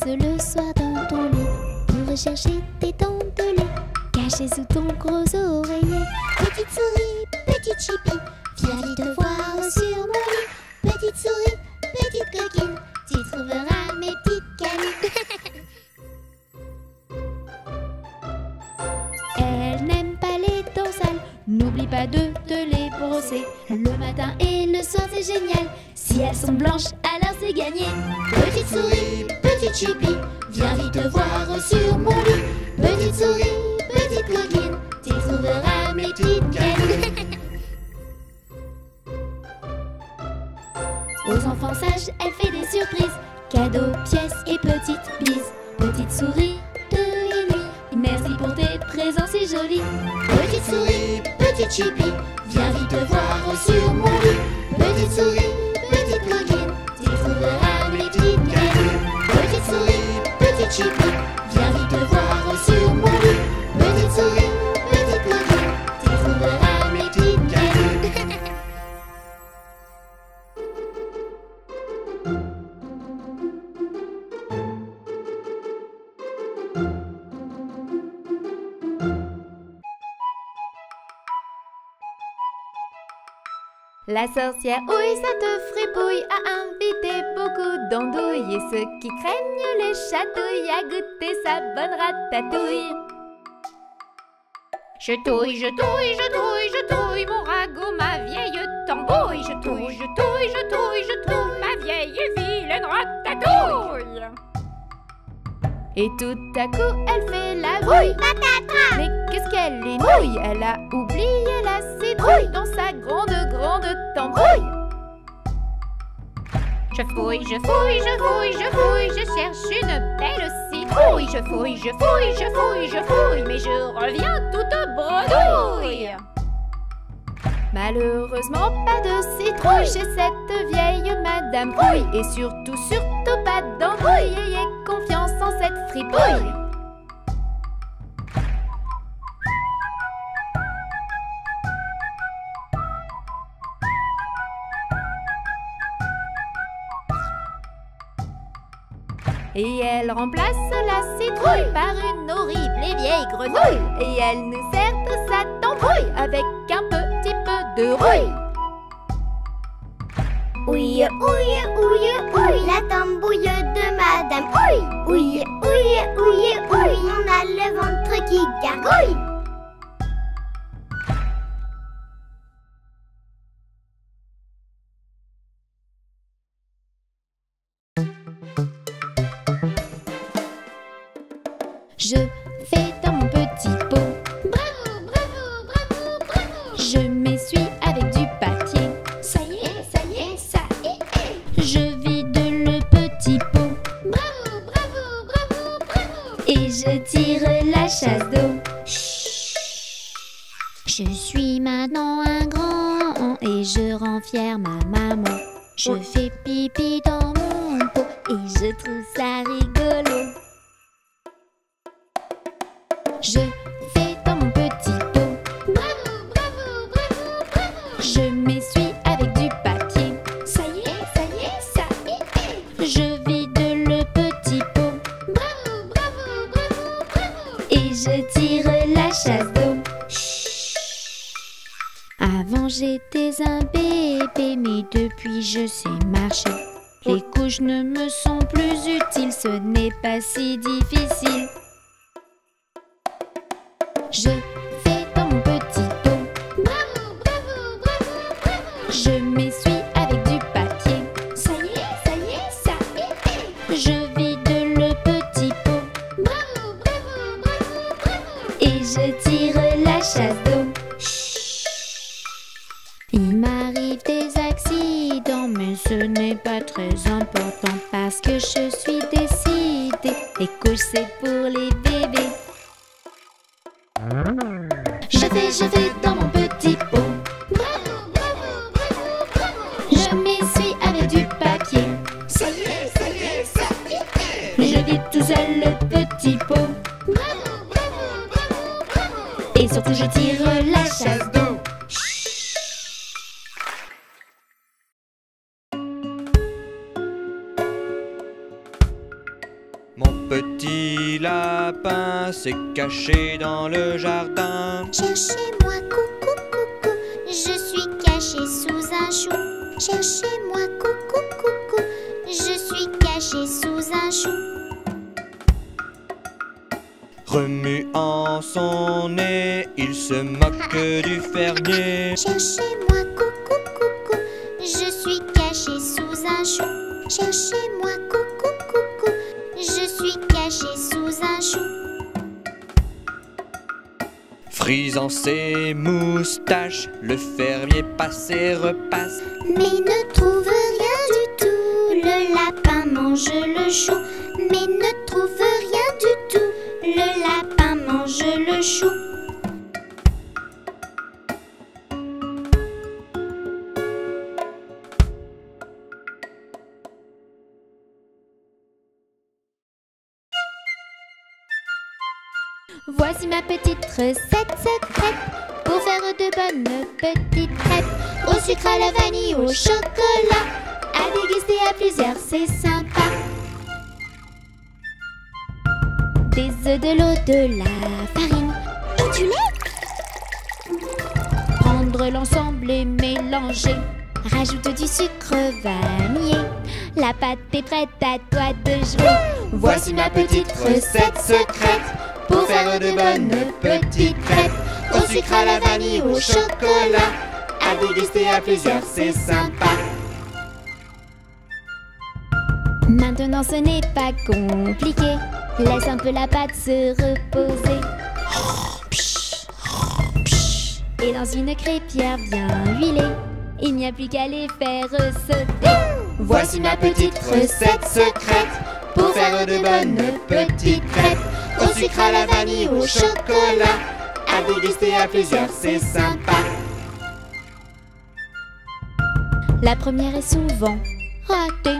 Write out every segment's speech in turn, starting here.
passe le soir dans ton lit pour rechercher tes dents de lait cachées sous ton gros oreiller. Petite souris, petite chipie, viens vite te voir sur mon lit. Petite souris, petite coquine, tu trouveras mes petites canines. Elle n'aime pas les dents sales, n'oublie pas de te les brosser le matin et le soir, c'est génial. Si elles sont blanches, alors c'est gagné. Petite souris, petite chipie, viens vite te voir sur mon lit. Petite souris, petite coquine, tu trouveras mes petites canines. Aux enfants sages, elle fait des surprises, cadeaux, pièces et petites bises. Petite souris de nuit, merci pour tes présents si jolis. Petite souris, petite chipie, viens vite te voir sur mon lit. Petite souris, petite coquine, tu trouveras mes petites canines. Petite souris, petite chipie, viens vite te voir sur mon lit. Petite souris, petite coquine, tu trouveras mes petites canines. La sorcière, oui, ça te fripouille, a invité beaucoup d'andouilles. Et ceux qui craignent les chatouilles, à goûter sa bonne ratatouille. Je touille, je touille, je touille, je touille mon ragoût, ma vieille tambouille. Je touille, je touille, je touille, je touille ma vieille vilaine ratatouille. Et tout à coup, elle fait la brouille. Mais qu'est-ce qu'elle est nouille? Elle a oublié la citrouille dans sa grande tambouille. Je fouille, je fouille, je fouille, je fouille, je cherche une belle citrouille. Je fouille, je fouille, je fouille, je fouille, mais je reviens toute bredouille. Malheureusement, pas de citrouille chez cette vieille Madame Pouille. Et surtout, surtout pas d'embrouille. Ayez confiance en cette fripouille. Et elle remplace la citrouille par une horrible et vieille grenouille. Et elle nous sert de sa tambouille avec un petit peu de rouille. Ouille, ouille, ouille, ouille, la tambouille de Madame Ouille. Ouille, ouille, ouille, ouille, on a le ventre qui gargouille. Je fais dans mon petit pot. Bravo, bravo, bravo, bravo. Je m'essuie avec du papier. Ça y est, ça y est, ça y est. Je vide le petit pot. Bravo, bravo, bravo, bravo. Et je tire la chasse d'eau. Je suis maintenant un grand et je rends fière ma maman. Je fais pipi dans mon pot et je trouve ça rigolo. Je fais dans mon petit pot. Bravo, bravo, bravo, bravo. Je m'essuie avec du papier. Ça y est, ça y est, ça y est. Je vide le petit pot. Bravo, bravo, bravo, bravo. Et je tire la chasse d'eau. Avant j'étais un bébé, mais depuis je sais marcher. Les couches ne me sont plus utiles, ce n'est pas si difficile. Je fais dans mon petit pot. Bravo, bravo, bravo, bravo. Je m'essuie avec du papier. Ça y est, ça y est, ça y est. Je vide le petit pot. Bravo, bravo, bravo, bravo. Et je tire la chasse d'eau. Il m'arrive des accidents, mais ce n'est pas très important parce que je suis décidée. Les couches c'est pour les bébés. Je fais dans mon petit pot. Bravo, bravo, bravo, bravo. Je m'essuie avec du papier. Ça y est, ça y est, ça y est. Je vide tout seul le petit pot. Bravo, bravo, bravo, bravo. Et surtout je tire la chasse d'eau. Mon petit lapin s'est caché dans le jardin. Cherchez-moi, coucou, coucou, je suis caché sous un chou. Cherchez-moi, coucou, coucou, je suis caché sous un chou. Remuant son nez, il se moque du fermier. Cherchez-moi, coucou, coucou, je suis caché sous un chou. Cherchez-moi, coucou, coucou, je suis caché sous un chou. Frisant ses moustaches, le fermier passe et repasse. Mais ne trouve rien du tout, le lapin mange le chou. Mais ne trouve rien du tout, le lapin mange le chou. Voici ma petite recette secrète pour faire de bonnes petites crêpes. Au sucre, à la vanille, au chocolat, à déguster à plusieurs, c'est sympa. Des œufs, de l'eau, de la farine Et du lait. Prendre l'ensemble et mélanger. Rajoute du sucre vanillé. La pâte est prête, à toi de jouer. Voici ma petite recette secrète pour faire de bonnes petites crêpes. Au sucre, à la vanille, au chocolat, à déguster à plusieurs, c'est sympa. Maintenant ce n'est pas compliqué. Laisse un peu la pâte se reposer. Et dans une crêpière bien huilée, il n'y a plus qu'à les faire sauter. Voici ma petite recette secrète pour faire de bonnes petites crêpes. Au sucre, à la vanille, au chocolat, à déguster à plusieurs, c'est sympa. La première est souvent ratée.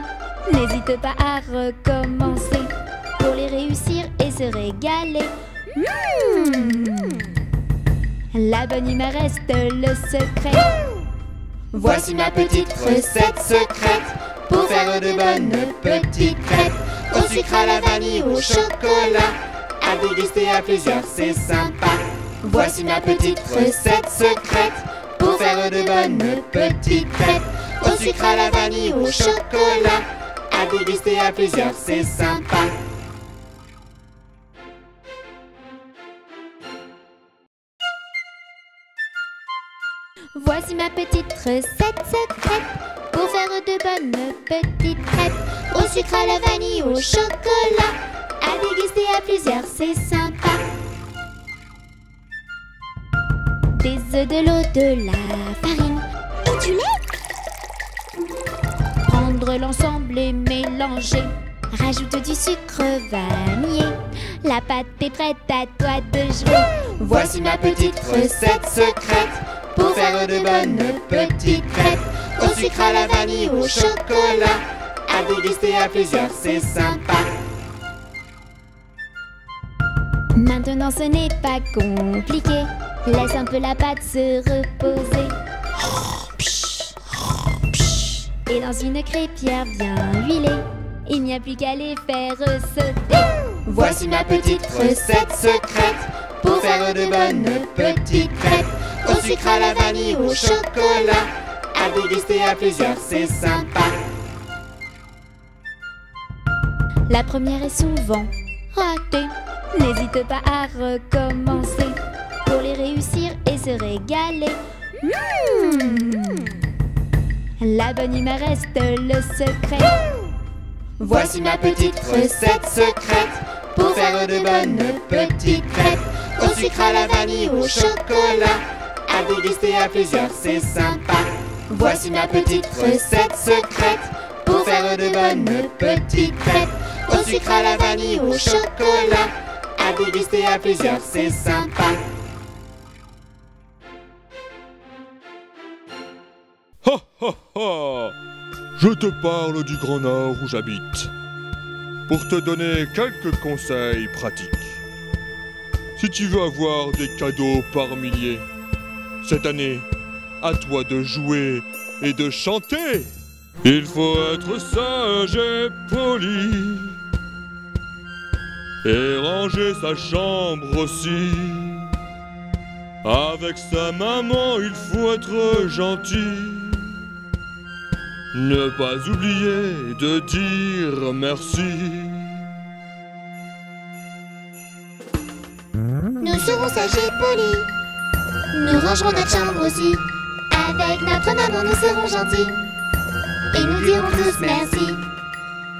N'hésite pas à recommencer pour les réussir et se régaler. La bonne humeur reste le secret. Voici ma petite recette secrète pour faire de bonnes petites crêpes. Au sucre, à la vanille, au chocolat, à déguster à plusieurs, c'est sympa. Voici ma petite recette secrète pour faire de bonnes petites crêpes. Au sucre, à la vanille, au chocolat, à déguster à plusieurs, c'est sympa. Voici ma petite recette secrète pour faire de bonnes petites crêpes. Au sucre, à la vanille, au chocolat, à déguster à plusieurs, c'est sympa. Des œufs, de l'eau, de la farine Et du lait. Prendre l'ensemble et mélanger. Rajoute du sucre vanillé. La pâte est prête, à toi de jouer. Voici ma petite recette secrète pour faire de bonnes petites crêpes. Au sucre, à la vanille, au chocolat, à déguster à plusieurs, c'est sympa. Maintenant ce n'est pas compliqué. Laisse un peu la pâte se reposer. Et dans une crêpière bien huilée, il n'y a plus qu'à les faire sauter. Voici ma petite recette secrète pour faire de bonnes petites crêpes. Au sucre, à la vanille, au chocolat, à déguster à plusieurs, c'est sympa. La première est souvent ratée. N'hésite pas à recommencer pour les réussir et se régaler. La bonne humeur reste le secret. Voici ma petite recette secrète pour faire de bonnes petites crêpes. Au sucre, à la vanille, au chocolat, à déguster à plusieurs, c'est sympa. Voici ma petite recette secrète pour faire de bonnes petites crêpes. Au sucre, à la vanille, au chocolat, à déguster à plusieurs, c'est sympa. Ha ha ha! Je te parle du Grand Nord où j'habite, pour te donner quelques conseils pratiques. Si tu veux avoir des cadeaux par milliers, cette année, à toi de jouer et de chanter. Il faut être sage et poli, et ranger sa chambre aussi. Avec sa maman, il faut être gentil. Ne pas oublier de dire merci. Nous serons sages et polis. Nous rangerons notre chambre aussi. Avec notre maman, nous serons gentils. Et nous dirons tous merci.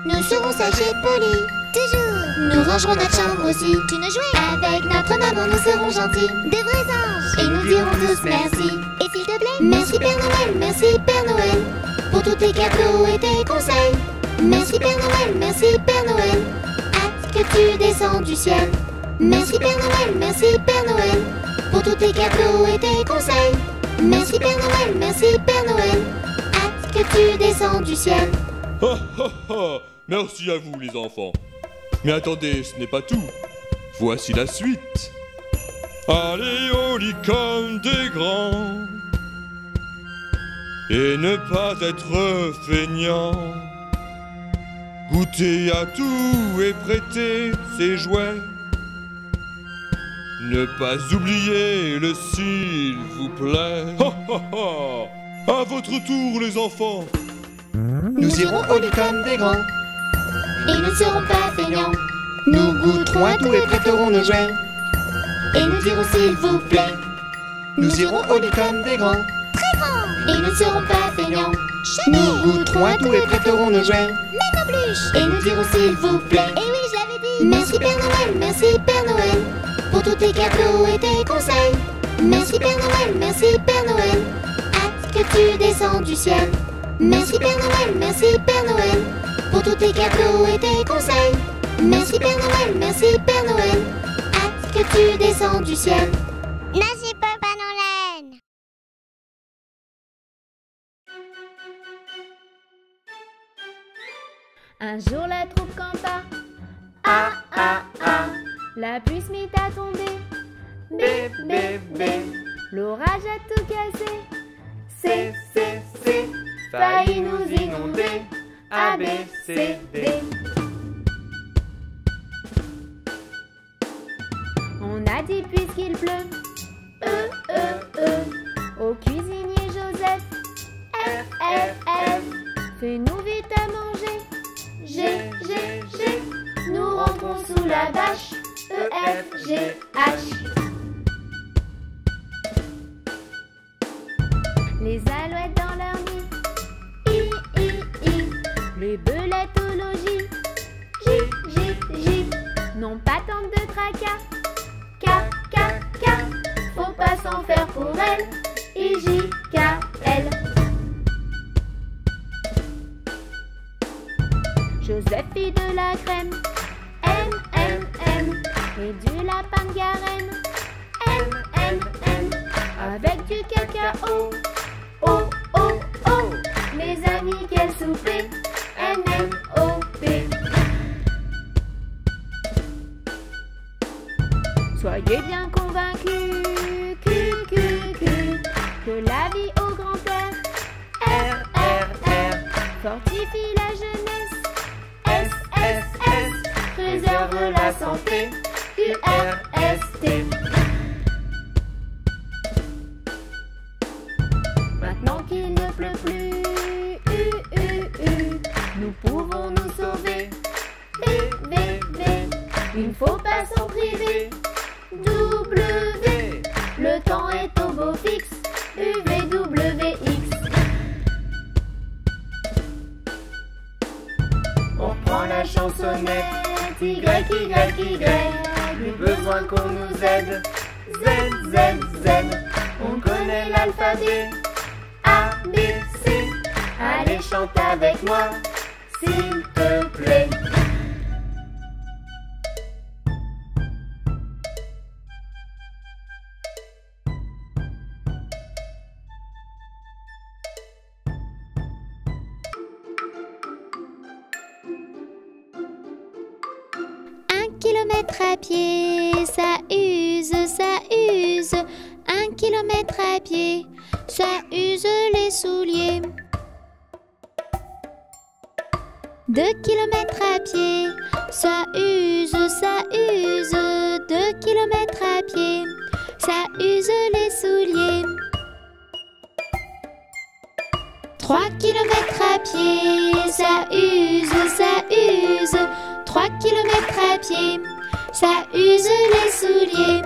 Nous serons sages et polis. Toujours. Nous rangerons notre chambre aussi. Tu nous joues. Avec notre maman, nous serons gentils. De vrais anges. Et nous dirons tous merci. Et s'il te plaît, merci Père Noël, merci Père Noël, pour tous tes cadeaux et tes conseils. Merci Père Noël, merci Père Noël, hâte que tu descends du ciel. Merci Père Noël, merci Père Noël, pour tous tes cadeaux et tes conseils. Merci Père Noël, merci Père Noël, hâte que tu descends du ciel. Ha ha ha! Merci à vous les enfants. Mais attendez, ce n'est pas tout. Voici la suite. Allez au lit comme des grands et ne pas être feignant. Goûter à tout et prêter ses jouets. Ne pas oublier le s'il vous plaît. Ha ha ha! À votre tour les enfants. Nous irons au lit comme des grands Et nous ne serons pas feignants. Nous goûterons à tout et prêterons nos jouets. Et nous dirons s'il vous plaît. Nous irons au lit comme des grands Et nous ne serons pas feignants. Nous goûterons à tout et prêterons nos jouets. Même en bluche. Et nous dirons s'il vous plaît. Et oui, je l'avais dit. Merci Père Noël, merci Père Noël, pour tous tes cadeaux et tes conseils. Merci Père Noël, merci Père Noël, hâte que tu descends du ciel. Merci Père Noël, merci Père Noël, pour tous tes cadeaux et tes conseils. Merci Père Noël, merci Père Noël, hâte que tu descends du ciel. Merci Papa Noël. Un jour la troupe campa. Ah ah ah. La pluie se mit à tomber. Bé bé bé. L'orage a tout cassé. C C C. Failli nous inonder. A B C D. On a dit puisqu'il pleut. Au cuisinier Joseph. F F F. Fais-nous vite à manger. G, G, G, nous rentrons sous la bâche. E, F, G, H. Les alouettes dans leur nid. I, I, I. Les belettes au logis. J, J, J. N'ont pas tant de tracas. K, K, K. Faut pas s'en faire pour elles. I, J, K, L. Joseph fit de la crème, M, M, M, et du lapin de Garenne, M, M, M, avec du cacao, O, O, O, mes amis, quel souper, N, N, O, P. Soyez bien convaincus, Q, Q, Q, que la vie au grand-père, R, R, R, fortifie la jeunesse. S, S, S, préserve la santé. U, R, S, T. Maintenant qu'il ne pleut plus, U, U, U, nous pouvons nous sauver. V, V, V, il ne faut pas s'en priver. W, le temps est au beau fixe. U, V, W, X. On prend la chansonnette, Y, Y, Y, plus besoin qu'on nous aide. Z, Z, Z, on connaît l'alphabet. A, B, C, allez chante avec moi, s'il te plaît. Kilomètre à pied, ça use, ça use. 1 kilomètre à pied, ça use les souliers. 2 kilomètres à pied, ça use, ça use. 3 kilomètres à pied, ça use, ça use. 3 kilomètres à pied, ça use les souliers.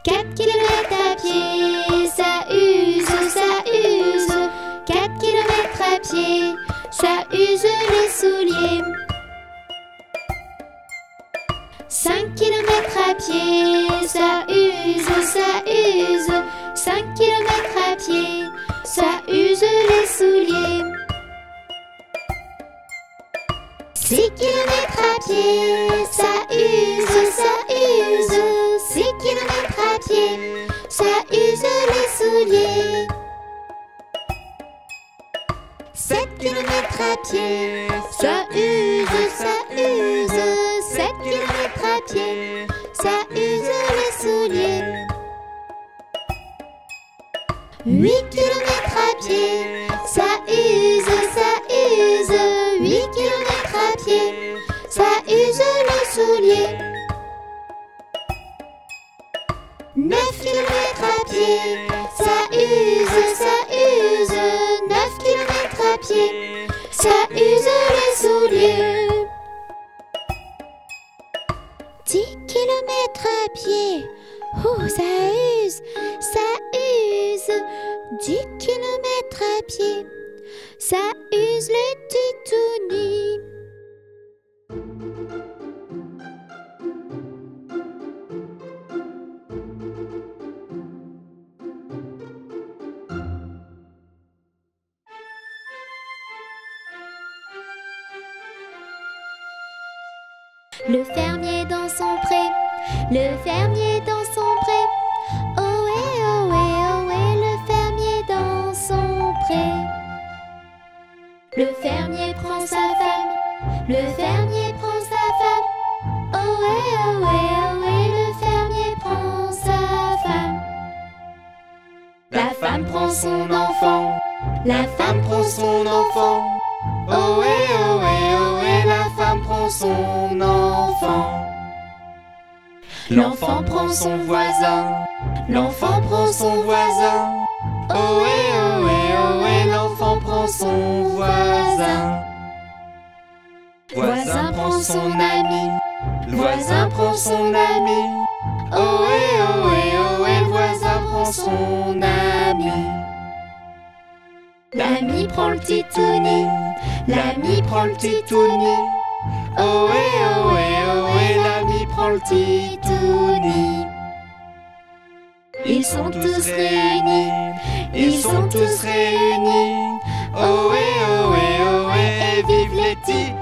4 kilomètres à pied, ça use, ça use. 4 kilomètres à pied, ça use les souliers. 5 kilomètres à pied, ça use, ça use. 5 kilomètres à pied, ça use les souliers. 6 kilomètres à pied, ça use, ça use. 6 kilomètres à pied, ça use les souliers. 7 kilomètres à pied, ça use, ça use. 7 kilomètres à pied, ça use les souliers. 8 kilomètres à pied, ça use, ça use. 8 kilomètres à pied, ça use les souliers. 9 kilomètres à pied, ça use, ça use. 9 kilomètres à pied, ça use les souliers. 10 kilomètres à pied, oh ça use, ça use. 10 kilomètres à pied, ça use les titounis. Le fermier dans son pré, le fermier dans son pré. Ohé, ohé, ohé, le fermier dans son pré. Le fermier prend sa femme, le fermier prend sa femme. Ohé, ohé, ohé, le fermier prend sa femme. La femme prend son enfant, la femme prend son enfant. Ohé, ohé, ohé, la femme prend son enfant. L'enfant prend son voisin, l'enfant prend son voisin. Ohé, ohé, ohé, l'enfant prend son voisin. Voisin prend son ami, le voisin prend son ami. Ohé, ohé, ohé, le voisin prend son ami. L'ami prend le titouni, l'ami prend le titouni. Ohé, ohé, ohé, l'ami prend le titouni. Ils sont tous réunis, ils sont tous réunis. Ohé, ohé, ohé, et vive les titounis.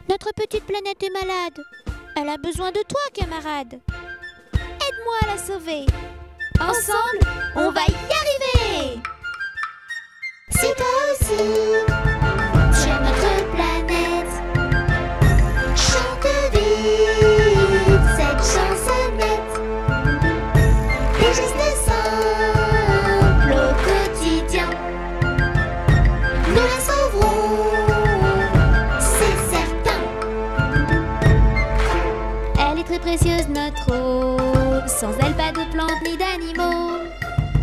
Notre petite planète est malade. Elle a besoin de toi, camarade. Aide-moi à la sauver. Ensemble, on va y arriver. Si toi aussi, tu aimes notre planète, chante vite cette chansonnette. Des gestes simples au quotidien, nous la sauverons, c'est certain. Elle est très précieuse, notre eau. Sans elle, pas de plantes ni d'animaux.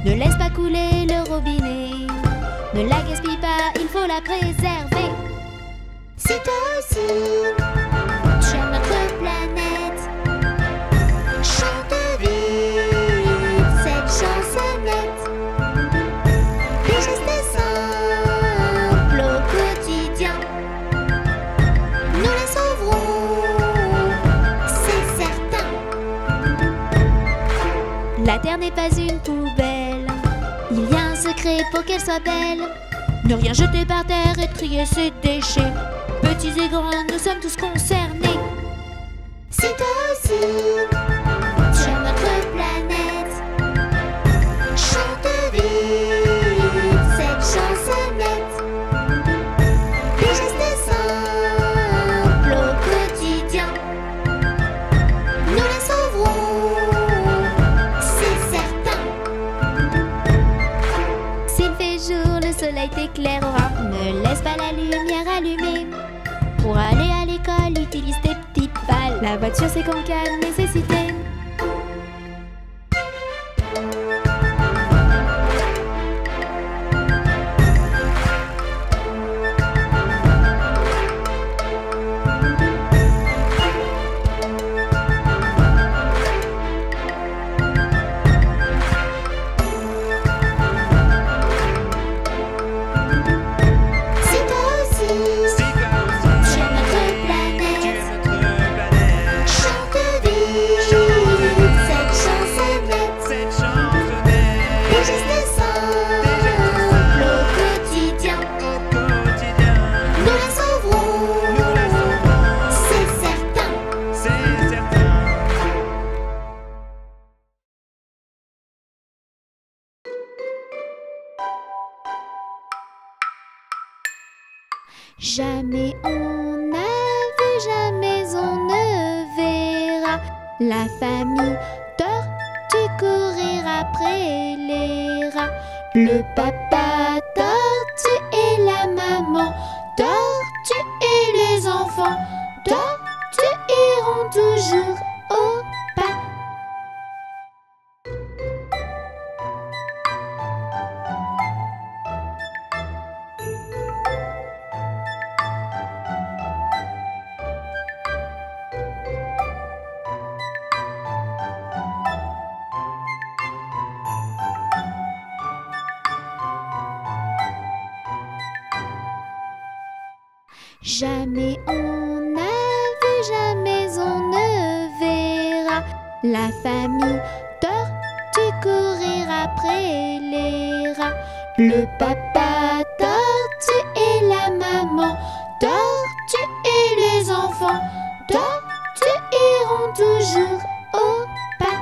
Ne laisse pas couler le robinet. Ne la gaspille pas, il faut la préserver. Si toi aussi, tu aimes notre planète, chante vite cette chansonnette. Des gestes simples au quotidien, nous la sauverons, c'est certain. La terre n'est pas une poubelle. Il y a un secret pour qu'elle soit belle. Ne rien jeter par terre et trier ses déchets. Petits et grands, nous sommes tous concernés. Si toi aussi, tu aimes notre planète, chante vite cette chansonnette. La voiture c'est qu'en cas de nécessité. Jamais on n'a vu, jamais on ne verra la famille tortue courir après les rats. Le papa tortue et la maman tortue et les enfants tortues iront toujours au pas. Jamais on n'a vu, jamais on ne verra la famille tortue courir après les rats. Le papa tortue et la maman tortue et les enfants tortues iront toujours au pas.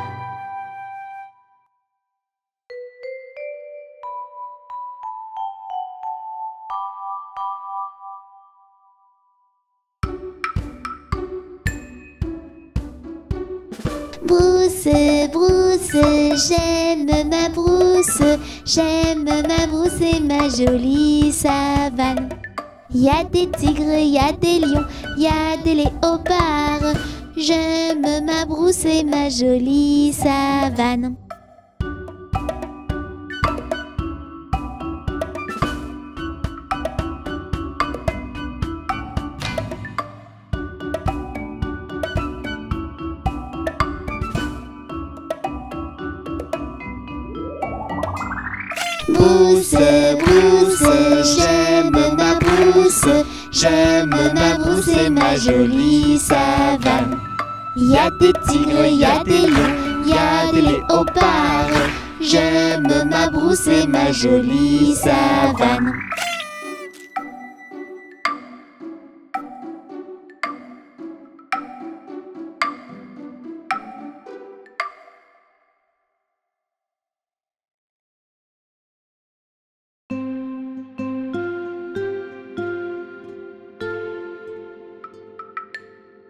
Brousse, brousse, j'aime ma brousse et ma jolie savane. Y a des tigres, y a des lions, y a des léopards. J'aime ma brousse et ma jolie savane. Brousse, brousse, j'aime ma brousse et ma jolie savane. Y a des tigres, y a des lions, y a des léopards. J'aime ma brousse et ma jolie savane.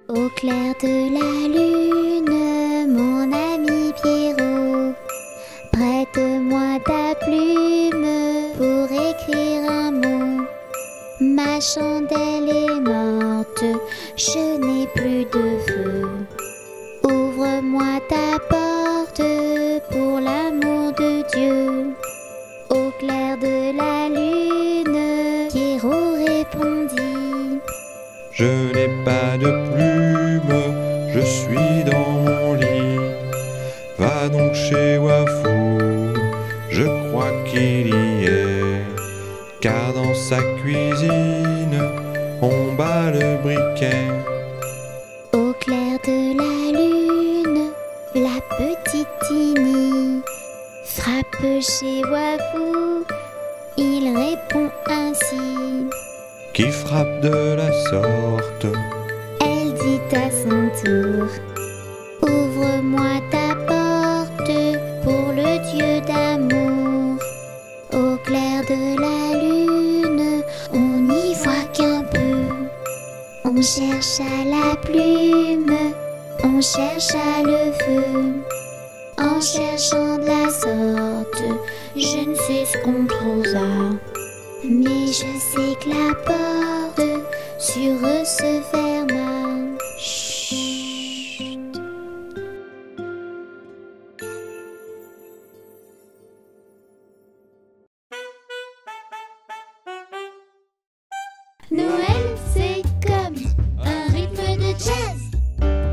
Au clair de la lune, mon ami Pierrot, prête-moi ta plume pour écrire un mot. Ma chandelle est morte, je n'ai plus de feu. Ouvre-moi ta porte pour l'amour de Dieu. Au clair de la lune, Pierrot répondit: Je n'ai pas de plume, je suis dans mon lit. Va donc chez Wafou, je crois qu'il y est. Car dans sa cuisine, on bat le briquet. Au clair de la lune, la petite Tini frappe chez Wafou. Il répond ainsi: Qui frappe de la sorte? Elle dit à son tour: Ouvre-moi ta porte pour le Dieu d'amour. Au clair de la lune, on n'y voit qu'un peu. On cherche à la plume, on cherche à le feu. En cherchant de la sorte, je ne sais ce qu'on trouva. Mais je sais que la porte sur eux se ferma. Chut. Noël, c'est comme un rythme de jazz.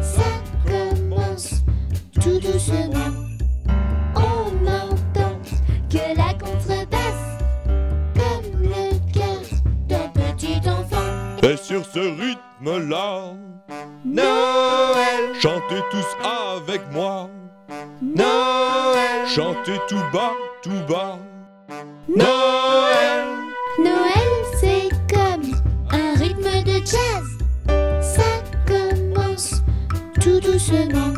Ça commence tout doucement. On entend que la contrebasse, comme le cœur d'un petit enfant. Et sur ce rythme-là, Noël, chantez tous avec moi. Noël, Chantez tout bas, tout bas. Noël, Noël, c'est comme un rythme de jazz. Ça commence tout doucement.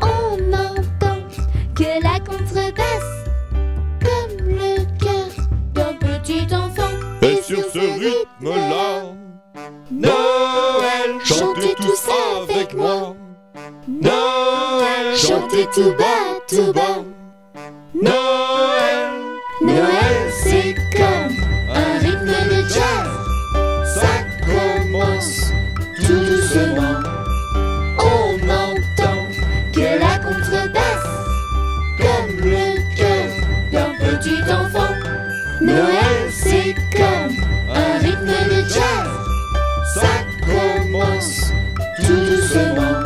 On entend que la contrebasse, comme le cœur d'un petit enfant. Et sur ce rythme-là, Noël, chantez tous avec moi. Noël, Chantez tout bas, tout bas. Noël, Noël, c'est comme un rythme de jazz. Ça commence tout doucement. On entend que la contrebasse, comme le cœur d'un petit enfant. Noël, c'est comme un rythme de jazz. Ça commence tout doucement.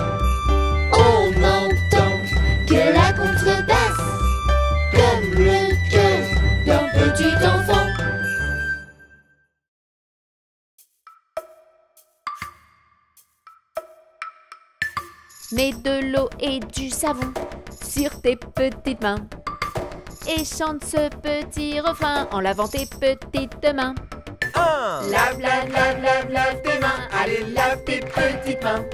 On entend que la contrebasse, comme le cœur d'un petit enfant. Mets de l'eau et du savon sur tes petites mains et chante ce petit refrain en lavant tes petites mains. Lave, lave, lave, lave, lave tes mains. Allez, lave tes petites mains.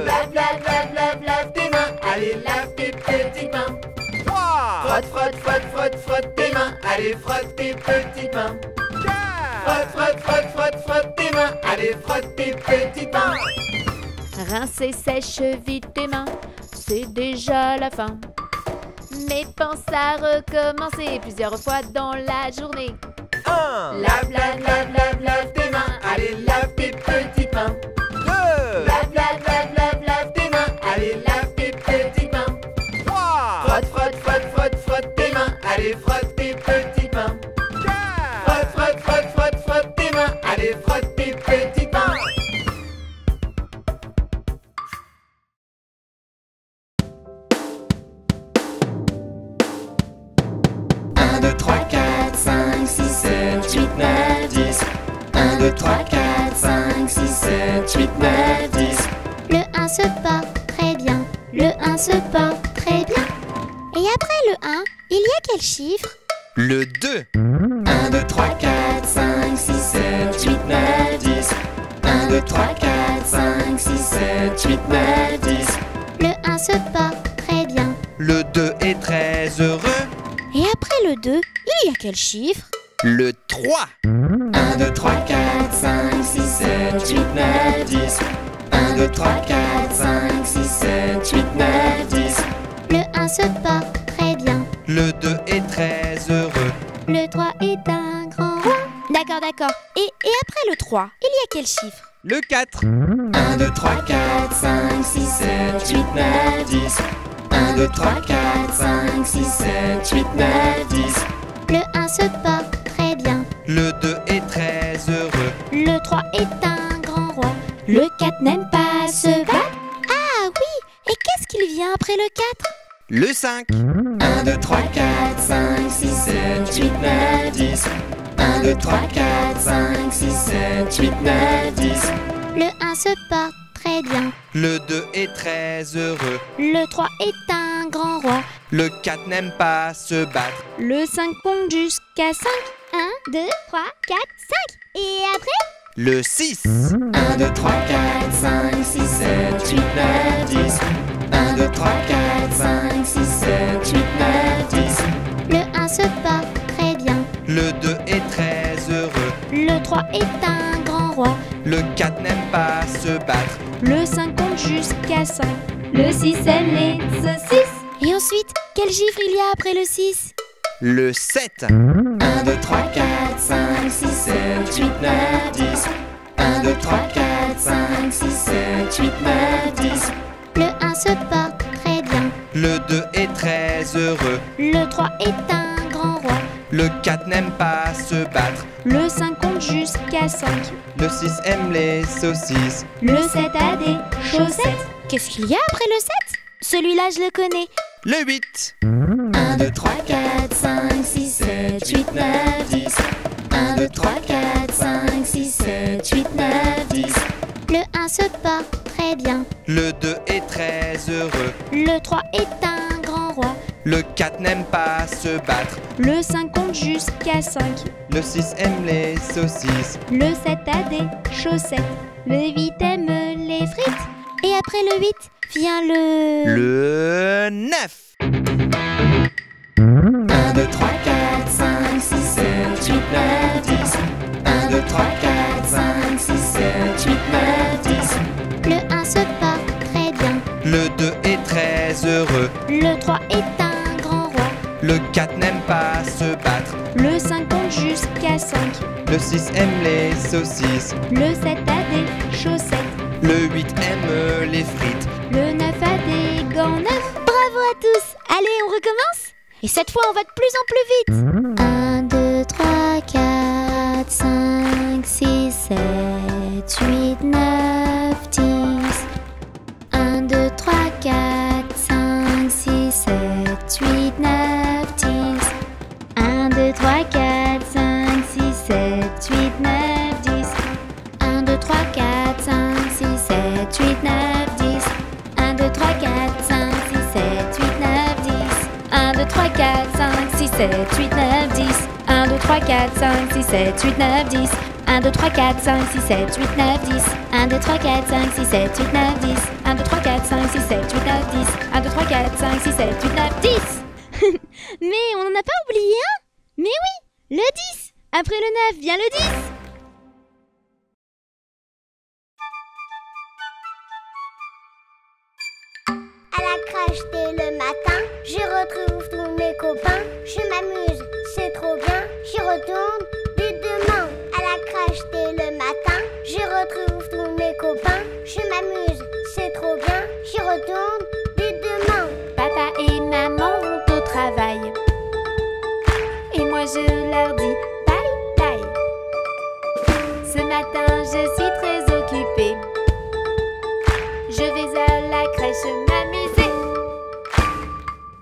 Lave, lave, lave, lave, lave tes mains. Allez, lave tes petites mains. Frotte, frotte, frotte, frotte, frotte tes mains. Allez, frotte tes petites mains. Frotte, frotte, frotte, frotte, frotte tes mains. Allez, frotte tes petites mains. Rince et sèche vite tes mains, c'est déjà la fin. Mais pense à recommencer plusieurs fois dans la journée. Lave, lave, lave, lave, lave tes mains. Allez, lave tes petites mains. Lave, lave, lave, lave, lave tes mains. Allez, lave tes petites mains. Frotte, frotte, frotte, frotte, frotte tes mains. Allez, frotte tes petites mains. Frotte, frotte, frotte, frotte, frotte tes mains. Allez, frotte tes petites mains. 1, 2, 3, 4, 5, 6, 7, 8, 9, 10. 1, 2, 3, 4, 5, 6, 7, 8, 9, 10. Le 1 se porte très bien. Le 1 se porte très bien. Et après le 1, il y a quel chiffre? Le 2. 1, 2, 3, 4, 5, 6, 7, 8, 9, 10. 1, 2, 3, 4, 5, 6, 7, 8, 9, 10. Le 1 se porte très bien. Le 2 est très heureux. Et après le 2, il y a quel chiffre? Le 3. 1, 2, 3, 4, 5, 6, 7, 8, 9, 10. 1, 2, 3, 4, 5, 6, 7, 8, 9, 10. Le 1 se porte très bien. Le 2 est très heureux. Le 3 est un grand roi. D'accord, d'accord. Et après le 3, il y a quel chiffre? Le 4. 1, 2, 3, 4, 5, 6, 7, 8, 9, 10. 1, 2, 3, 4, 5, 6, 7, 8, 9, 10. Le 1 se porte très bien. Le 2 est très heureux. Le 3 est un grand roi. Le 4 n'aime pas se battre. Ah oui. Et qu'est-ce qu'il vient après le 4? Le 5. 1, 2, 3, 4, 5, 6, 7, 8, 9, 10. 1, 2, 3, 4, 5, 6, 7, 8, 9, 10. Le 1 se porte très bien. Le 2 est très heureux. Le 3 est un grand roi. Le 4 n'aime pas se battre. Le 5 compte jusqu'à 5. 1, 2, 3, 4, 5. Et après? Le 6. 1, 2, 3, 4, 5, 6, 7, 8, 9, 10. 1, 2, 3, 4, 5, 6, 7, 8, 9, 10. Le 1 se porte très bien. Le 2 est très heureux. Le 3 est un grand roi. Le 4 n'aime pas se battre. Le 5 compte jusqu'à 5. Le 6 aime les saucisses. Et ensuite, quel chiffre il y a après le 6? Le 7. 1, 2, 3, 4, 5, 6, 7, 8, 9, 10. 1, 2, 3, 4, 5, 6, 7, 8, 9, 10. Le 1 se porte très bien. Le 2 est très heureux. Le 3 est un grand roi. Le 4 n'aime pas se battre. Le 5 compte jusqu'à 5. Le 6 aime les saucisses. Le 7 a des chaussettes. Qu'est-ce qu'il y a après le 7? Celui-là, je le connais. Le 8. 1, 2, 3, 4, 5, 6, 7, 8, 9, 10. 1, 2, 3, 4, 5, 6, 7, 8, 9, 10. Le 1 se porte très bien. Le 2 est très heureux. Le 3 est un grand roi. Le 4 n'aime pas se battre. Le 5 compte jusqu'à 5. Le 6 aime les saucisses. Le 7 a des chaussettes. Le 8 aime les frites. Et après le 8 vient Le 9. 1, 2, 3, 4, 5, 6, 7, 8, 9, 10. 1, 2, 3, 4, 5, 6, 7, 8, 9, 10. Le 1 se porte très bien. Le 2 est très heureux. Le 3 est un grand roi. Le 4 n'aime pas se battre. Le 5 compte jusqu'à 5. Le 6 aime les saucisses. Le 7 a des chaussettes. Le 8 aime les frites. Le 9 a des gants neufs. Bravo à tous. Allez, on recommence. Et cette fois, on va de plus en plus vite. 1, 2, 3, 4, 5, 6, 7, 8, 9, 10. 1, 2, 3, 4, 5, 6, 7, 8, 9, 10. 1, 2, 3, 4, 5, 6, 7, 8, 9, 10. 1, 2, 3, 4, 5, 6, 7, 8, 9, 10. 1, 2, 3, 4, 5, 6, 7, 8, 9, 10. 1, 2, 3, 4, 5, 6, 7, 8, 9, 10. 1, 2, 3, 4, 5, 6, 7, 8, 9, 10. 1, 2, 3, 4, 5, 6, 7, 8, 9, 10. 1, 2, 3, 4, 5, 6, 7, 8, 9, 10. 1, 2, 3, 4, 5, 6, 7, 8, 9, 10. 1, 2, 3, 4, 5, 6, 7, 8, 9, 10. Mais on n'en a pas oublié un? Mais oui, le 10. Après le 9 vient le 10. À la crèche dès le matin, je retrouve tous mes copains. Je m'amuse, c'est trop bien. J'y retourne dès demain. À la crèche dès le matin, je retrouve tous mes copains. Je m'amuse, c'est trop bien. J'y retourne dès demain. Papa et maman vont au travail. Et moi je leur dis bye bye. Ce matin je suis très occupée. Je vais à la crèche m'amuser.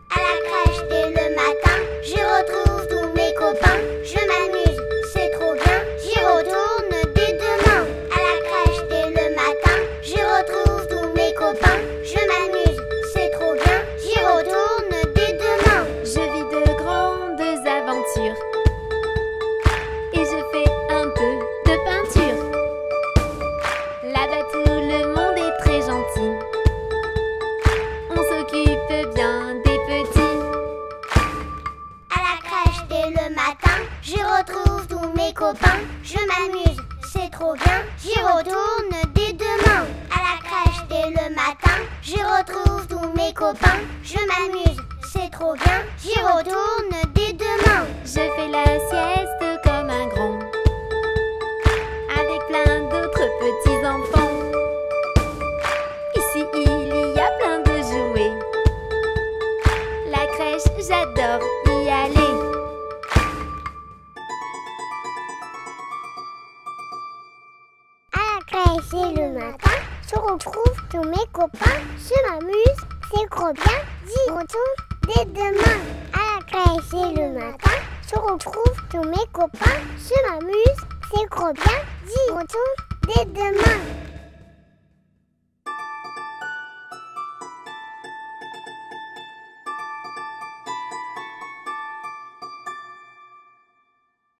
À la crèche dès le matin, je retrouve tous mes copains. Je m'amuse, c'est trop bien. J'y retourne dès demain. À la crèche dès le matin, je retrouve tous mes copains. Je m'amuse, c'est trop bien. J'y retourne dès demain. Je vis de grandes aventures. Et je fais un peu de peinture. Là-bas tout le monde est très gentil. On s'occupe bien des petits. À la crèche dès le matin, je retrouve tous mes copains. Je m'amuse, c'est trop bien. J'y retourne dès demain. À la crèche dès le matin, je retrouve tous mes copains. Je m'amuse, c'est trop bien. J'y retourne dès demain. Je fais la sieste comme un grand, avec plein d'autres petits enfants. Ici il y a plein de jouets. La crèche, j'adore y aller. À la crèche dès le matin, je retrouve tous mes copains. Je m'amuse, c'est trop bien. J'y retourne dès demain. À la crèche dès le matin, je retrouve tous mes copains. Je m'amuse, c'est trop bien. J'y retourne dès demain.